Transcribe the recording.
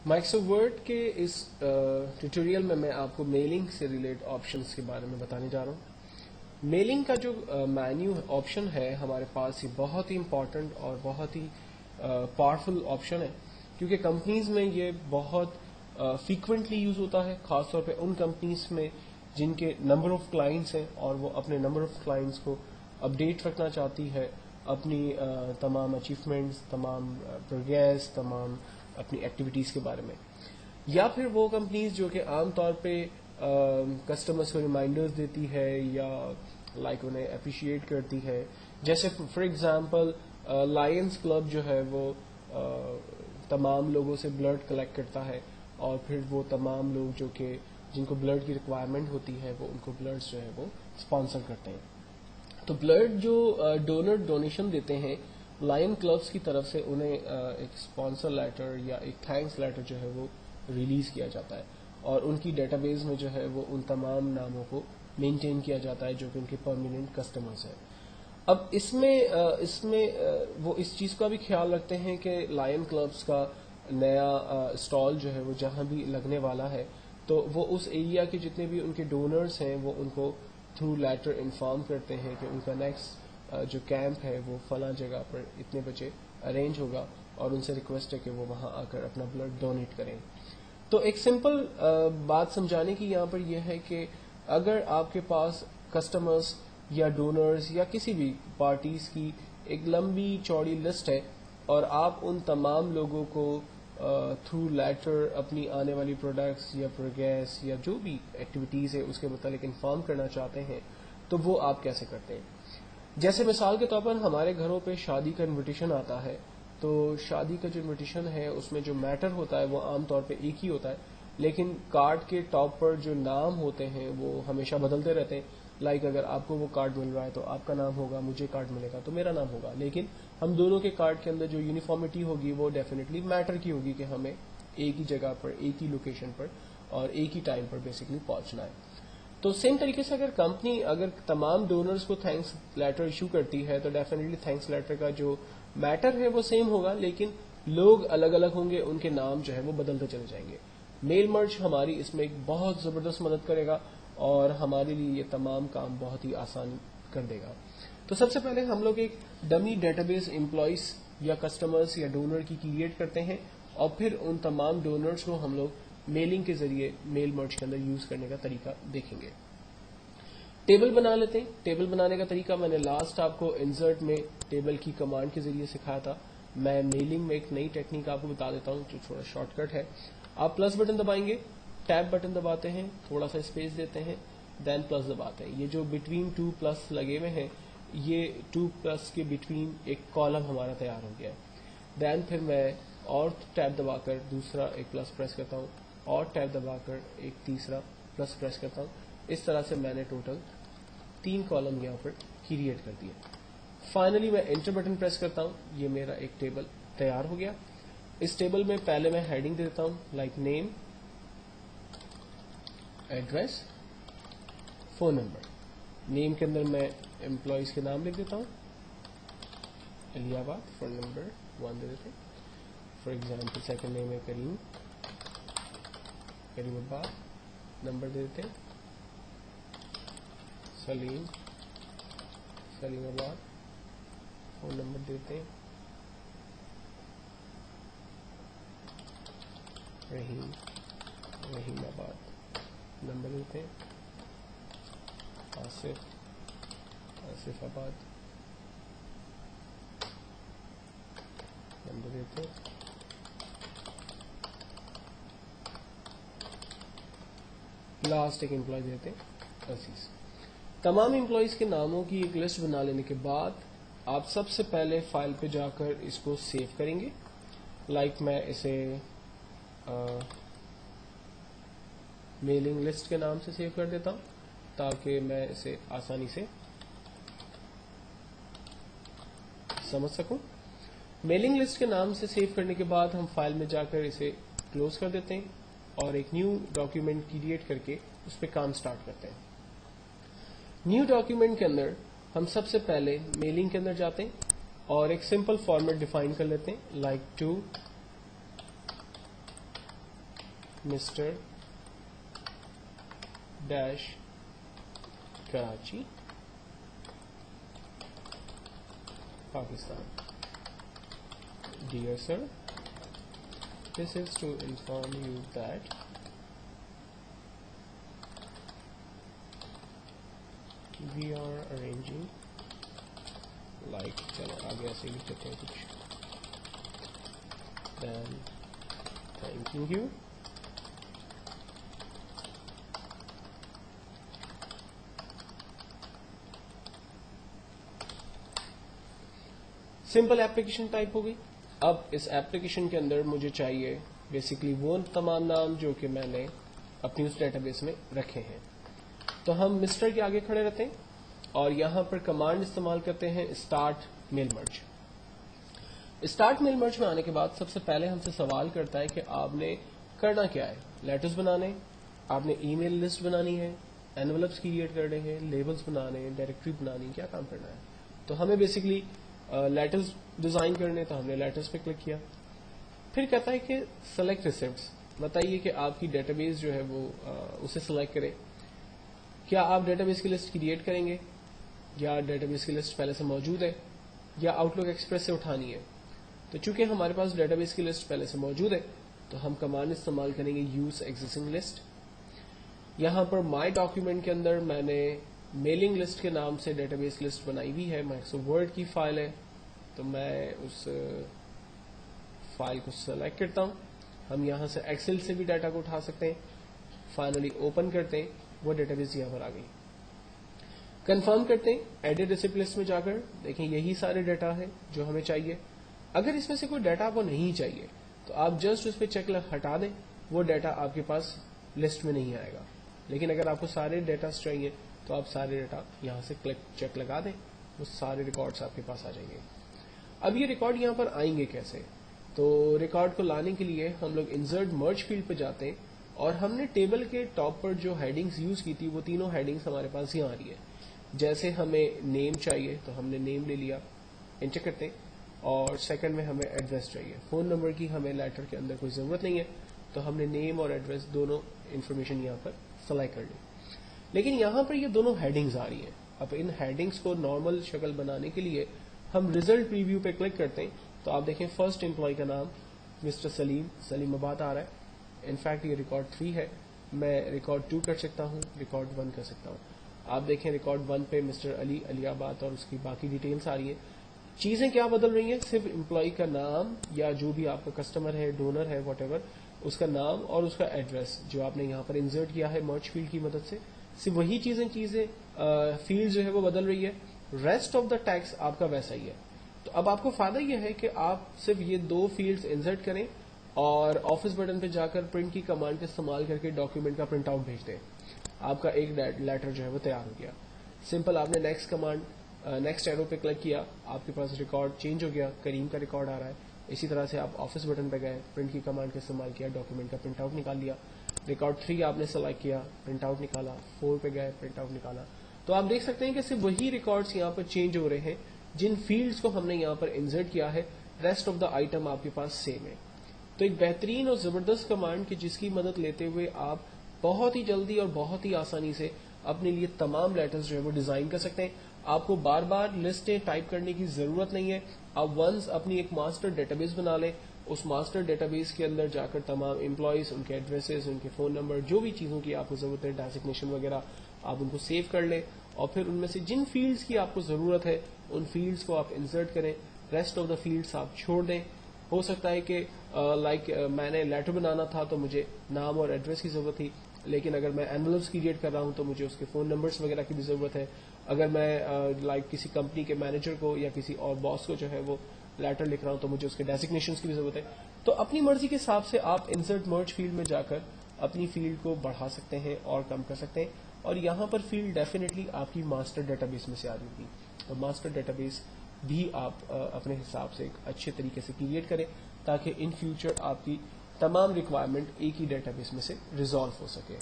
Microsoft word کے اس tutorial میں آپ کو میلنگ سے ریلیٹ آپشنس کے بارے میں بتانے جا رہا ہوں. میلنگ کا جو مینیو آپشن ہے ہمارے پاس، یہ بہت ہی امپورٹنٹ اور بہت ہی پاورفل آپشن ہے، کیونکہ کمپنیز میں یہ بہت فریکوینٹلی یوز ہوتا ہے، خاص طور پہ ان کمپنیز میں جن کے نمبر آف کلائنٹس ہیں اور وہ اپنے نمبر آف کلائنٹس کو اپڈیٹ رکھنا چاہتی ہے، اپنی تمام اچیومنٹس، تمام پروگریس، تمام اپنی ایکٹیویٹیز کے بارے میں. یا پھر وہ کمپنیز جو کہ عام طور پہ کسٹمرز کو ریمائنڈرز دیتی ہے یا انہیں اپریشیٹ کرتی ہے، جیسے فار ایگزامپل لائنز کلب جو ہے وہ تمام لوگوں سے بلڈ کلیکٹ کرتا ہے، اور پھر وہ تمام لوگ جو کہ جن کو بلڈ کی ریکوائرمنٹ ہوتی ہے وہ ان کو بلڈ جو ہے وہ اسپانسر کرتے ہیں. تو بلڈ جو ڈونر ڈونیشن دیتے ہیں لائن کلبس کی طرف سے، انہیں ایک اسپانسر لیٹر یا ایک تھینکس لیٹر جو ہے وہ ریلیز کیا جاتا ہے، اور ان کی ڈیٹا بیس میں جو ہے وہ ان تمام ناموں کو مینٹین کیا جاتا ہے جو کہ ان کے پرماننٹ کسٹمرز ہیں. اب اس میں وہ اس چیز کا بھی خیال رکھتے ہیں کہ لائن کلبس کا نیا اسٹال جو ہے وہ جہاں بھی لگنے والا ہے تو وہ اس ایریا کے جتنے بھی ان کے ڈونرز ہیں وہ ان کو تھرو لیٹر انفارم کرتے ہیں کہ ان کا نیکسٹ جو کیمپ ہے وہ فلاں جگہ پر اتنے بجے ارینج ہوگا، اور ان سے ریکویسٹ ہے کہ وہ وہاں آ کر اپنا بلڈ ڈونیٹ کریں. تو ایک سمپل بات سمجھانے کی یہاں پر یہ ہے کہ اگر آپ کے پاس کسٹمرز یا ڈونرز یا کسی بھی پارٹیز کی ایک لمبی چوڑی لسٹ ہے، اور آپ ان تمام لوگوں کو تھرو لیٹر اپنی آنے والی پروڈکٹس یا پروگریس یا جو بھی ایکٹیویٹیز ہے اس کے متعلق انفارم کرنا چاہتے ہیں، تو وہ آپ کیسے کرتے ہیں؟ جیسے مثال کے طور پر ہمارے گھروں پہ شادی کا انویٹیشن آتا ہے، تو شادی کا جو انویٹیشن ہے اس میں جو میٹر ہوتا ہے وہ عام طور پہ ایک ہی ہوتا ہے، لیکن کارڈ کے ٹاپ پر جو نام ہوتے ہیں وہ ہمیشہ بدلتے رہتے ہیں. اگر آپ کو وہ کارڈ مل رہا ہے تو آپ کا نام ہوگا، مجھے کارڈ ملے گا تو میرا نام ہوگا، لیکن ہم دونوں کے کارڈ کے اندر جو یونیفارمٹی ہوگی وہ ڈیفینیٹلی میٹر کی ہوگی کہ ہمیں ایک ہی جگہ پر، ایک ہی لوکیشن پر اور ایک ہی ٹائم پر بیسکلی پہنچنا ہے. تو سیم طریقے سے اگر کمپنی اگر تمام ڈونرز کو تھینکس لیٹر ایشو کرتی ہے تو ڈیفینیٹلی تھینکس لیٹر کا جو میٹر ہے وہ سیم ہوگا، لیکن لوگ الگ الگ ہوں گے، ان کے نام جو ہے وہ بدلتے چلے جائیں گے. میل مرج ہماری اس میں ایک بہت زبردست مدد کرے گا اور ہمارے لیے یہ تمام کام بہت ہی آسان کر دے گا. تو سب سے پہلے ہم لوگ ایک ڈمی ڈیٹا بیس امپلائیز یا کسٹمرز یا ڈونر کی کریٹ کرتے ہیں، اور پھر ان تمام ڈونرز کو ہم لوگ میلنگ کے ذریعے میل مرج کے اندر یوز کرنے کا طریقہ دیکھیں گے. ٹیبل بنا لیتے ہیں. ٹیبل بنانے کا طریقہ میں نے لاسٹ آپ کو انسرٹ میں ٹیبل کی کمانڈ کے ذریعے سکھایا تھا. میں میلنگ میں ایک نئی ٹیکنیک آپ کو بتا دیتا ہوں جو تھوڑا شارٹ کٹ ہے. آپ پلس بٹن دبائیں گے، ٹیب بٹن دباتے ہیں، تھوڑا سا اسپیس دیتے ہیں، دین پلس دباتے ہیں. یہ جو بٹوین 2 پلس لگے ہوئے ہیں، یہ 2 پلس کے بٹوین ایک کالم ہمارا تیار ہو گیا ہے. دین پھر میں اور ٹیب دبا کر دوسرا ایک پلس پریس کرتا ہوں، اور ٹیب دبا کر ایک تیسرا پلس پریس کرتا ہوں. اس طرح سے میں نے ٹوٹل 3 کالم یہاں پر کریٹ کر دیا. فائنلی میں انٹر بٹن پریس کرتا ہوں، یہ میرا ایک ٹیبل تیار ہو گیا. اس ٹیبل میں پہلے میں ہیڈنگ دیتا ہوں لائک نیم، ایڈریس، فون نمبر. نیم کے اندر میں امپلائیز کے نام لکھ دیتا ہوں، علی آباد. فون نمبر 1 دے دیتے ہیں. فار ایگزامپل سیکنڈ نیم ہے کریم، کریم آباد. نمبر دے دیتے ہیں سلیم، سلیم آباد. فون نمبر دیتے ہیں رحیم، رحیم آباد. نمبر دیتے ہیں آصف، آصف آباد. نمبر دیتے ہیں لاسٹ ایک امپلائی دیتے ہیں عزیز. تمام امپلائیز کے ناموں کی ایک لسٹ بنا لینے کے بعد آپ سب سے پہلے فائل پہ جا کر اس کو سیو کریں گے. میں اسے میلنگ لسٹ کے نام سے سیو کر دیتا ہوں تاکہ میں اسے آسانی سے سمجھ سکوں. میلنگ لسٹ کے نام سے سیو کرنے کے بعد ہم فائل میں جا کر اسے کلوز کر دیتے ہیں اور ایک نیو ڈاکیومنٹ کریٹ کر کے اس پہ کام سٹارٹ کرتے ہیں. نیو ڈاکیومنٹ کے اندر ہم سب سے پہلے میلنگ کے اندر جاتے ہیں اور ایک سمپل فارمیٹ ڈیفائن کر لیتے ہیں like to mister dash Karachi Pakistan. Dear sir, this is to inform you that we are arranging, like चलो आगे ऐसे लिख देते हैं कुछ. Then thanking you. Simple application type हो गई. अब इस एप्लीकेशन के अंदर मुझे चाहिए बेसिकली वो तमाम नाम जो कि मैंने अपनी उस डेटाबेस में रखे हैं. तो हम मिस्टर के आगे खड़े रहते हैं और यहां पर कमांड इस्तेमाल करते हैं start mail merge. Start mail merge में आने के बाद सबसे पहले हमसे सवाल करता है कि आपने करना क्या है. लेटर्स बनाने, आपने ईमेल लिस्ट बनानी है, एनवलप्स क्रिएट करने हैं, लेबल्स बनाने हैं, डायरेक्टरी बनानी, क्या काम करना है. तो हमें बेसिकली लेटर्स डिजाइन करने, तो हमने लेटर्स पे क्लिक किया. फिर कहता है कि सेलेक्ट रिसिप्ट्स, बताइए कि आपकी डेटाबेस जो है वो उसे सिलेक्ट करे. क्या आप डेटाबेस की लिस्ट क्रिएट करेंगे या डेटाबेस की लिस्ट पहले से मौजूद है या आउटलुक एक्सप्रेस से उठानी है. तो चूंकि हमारे पास डेटाबेस की लिस्ट पहले से मौजूद है तो हम कमांड इस्तेमाल करेंगे यूज एग्जिस्टिंग लिस्ट. यहां पर माई डॉक्यूमेंट के अंदर मैंने मेलिंग लिस्ट के नाम से डेटाबेस लिस्ट बनाई हुई है. माइक्रोसॉफ्ट वर्ड की फाइल है तो मैं उस फाइल को सेलेक्ट करता हूं. हम यहां से एक्सेल से भी डाटा को उठा सकते हैं. फाइनली ओपन करते हैं, वो डेटाबेस यहां पर आ गई. कंफर्म करते हैं, एडिट रिसिप्ट लिस्ट में जाकर देखें यही सारे डाटा है जो हमें चाहिए. अगर इसमें से कोई डाटा आपको नहीं चाहिए तो आप जस्ट उस पर चेक हटा दें, वो डाटा आपके पास लिस्ट में नहीं आएगा. लेकिन अगर आपको सारे डाटा चाहिए तो आप सारे डाटा यहां से क्लिक चेक लगा दें, वो सारे रिकॉर्ड्स आपके पास आ जाएंगे. अब ये रिकॉर्ड यहां पर आएंगे कैसे. तो रिकॉर्ड को लाने के लिए हम लोग इंसर्ट मर्ज फील्ड पे जाते हैं और हमने टेबल के टॉप पर जो हेडिंग्स यूज की थी वो तीनों हेडिंग्स हमारे पास यहाँ आ रही है. जैसे हमें नेम चाहिए तो हमने नेम ले लिया, एंटर करते हैं. और सेकंड में हमें एड्रेस चाहिए. फोन नंबर की हमें लेटर के अंदर कोई जरूरत नहीं है तो हमने नेम और एड्रेस दोनों इन्फॉर्मेशन यहाँ पर सेलेक्ट कर ली. लेकिन यहाँ पर ये दोनों हेडिंग्स आ रही हैं. अब इन हेडिंग्स को नॉर्मल शक्ल बनाने के लिए हम रिजल्ट प्रीव्यू पे क्लिक करते हैं तो आप देखें फर्स्ट एम्प्लॉय का नाम मिस्टर सलीमाबाद आ रहा है. इनफैक्ट ये रिकॉर्ड 3 है. मैं रिकॉर्ड 2 कर सकता हूँ, रिकॉर्ड 1 कर सकता हूँ. आप देखें रिकॉर्ड 1 पे मिस्टर अलियाबाद और उसकी बाकी डिटेल्स आ रही है. चीजें क्या बदल रही हैं, सिर्फ एम्प्लॉय का नाम या जो भी आपका कस्टमर है, डोनर है, व्हाटएवर, उसका नाम और उसका एड्रेस जो आपने यहाँ पर इंसर्ट किया है मर्ज फील्ड की मदद से, सिर्फ वही चीजें फील्ड जो है वो बदल रही है. रेस्ट ऑफ द टेक्स्ट आपका वैसा ही है. तो अब आपको फायदा यह है कि आप सिर्फ ये 2 फील्ड्स इंसर्ट करें और ऑफिस बटन पे जाकर प्रिंट की कमांड का इस्तेमाल करके डॉक्यूमेंट का प्रिंट आउट भेज दें. आपका एक लेटर जो है वो तैयार हो गया. सिंपल आपने नेक्स्ट एरो पे क्लिक किया, आपके पास रिकॉर्ड चेंज हो गया, करीम का रिकॉर्ड आ रहा है. इसी तरह से आप ऑफिस बटन पे गए, प्रिंट की कमांड का इस्तेमाल किया, डॉक्यूमेंट का प्रिंट आउट निकाल लिया. रिकॉर्ड 3 आपने सेलेक्ट किया, प्रिंट आउट निकाला. 4 पे गए, प्रिंट आउट निकाला. तो आप देख सकते हैं कि सिर्फ वही रिकॉर्ड्स यहाँ पर चेंज हो रहे हैं जिन फील्ड्स को हमने यहाँ पर इंसर्ट किया है. रेस्ट ऑफ द आइटम आपके पास सेम है. तो एक बेहतरीन और जबरदस्त कमांड की जिसकी मदद लेते हुए आप बहुत ही जल्दी और बहुत ही आसानी से अपने लिए तमाम लेटर्स जो है वो डिजाइन कर सकते हैं. आपको बार बार लिस्टें टाइप करने की जरूरत नहीं है. आप वंस अपनी एक मास्टर डेटाबेस बना लें, उस मास्टर डेटाबेस के अंदर जाकर तमाम एम्प्लॉयज, उनके एड्रेसेस, उनके फोन नंबर, जो भी चीजों की आपको जरूरत है, डेजिग्नेशन वगैरह, आप उनको सेव कर लें और फिर उनमें से जिन फील्ड्स की आपको जरूरत है उन फील्ड्स को आप इंसर्ट करें. रेस्ट ऑफ द फील्ड्स आप छोड़ दें. हो सकता है कि मैंने लेटर बनाना था तो मुझे नाम और एड्रेस की जरूरत थी, लेकिन अगर मैं एनवलप्स क्रिएट कर रहा हूं तो मुझे उसके फोन नंबर्स वगैरह की भी जरूरत है. अगर मैं किसी कंपनी के मैनेजर को या किसी और बॉस को जो है वो लेटर लिख रहा हूं तो मुझे उसके डेजिग्नेशन की भी जरूरत है. तो अपनी मर्जी के हिसाब से आप इंसर्ट मर्ज फील्ड में जाकर अपनी फील्ड को बढ़ा सकते हैं और कम कर सकते हैं. और यहाँ पर फील्ड डेफिनेटली आपकी मास्टर डेटाबेस में से आ रही थी. और मास्टर डेटाबेस भी आप अपने हिसाब से एक अच्छे तरीके से क्रिएट करें ताकि इन फ्यूचर आपकी तमाम रिक्वायरमेंट एक ही डेटाबेस में से रिजॉल्व हो सके.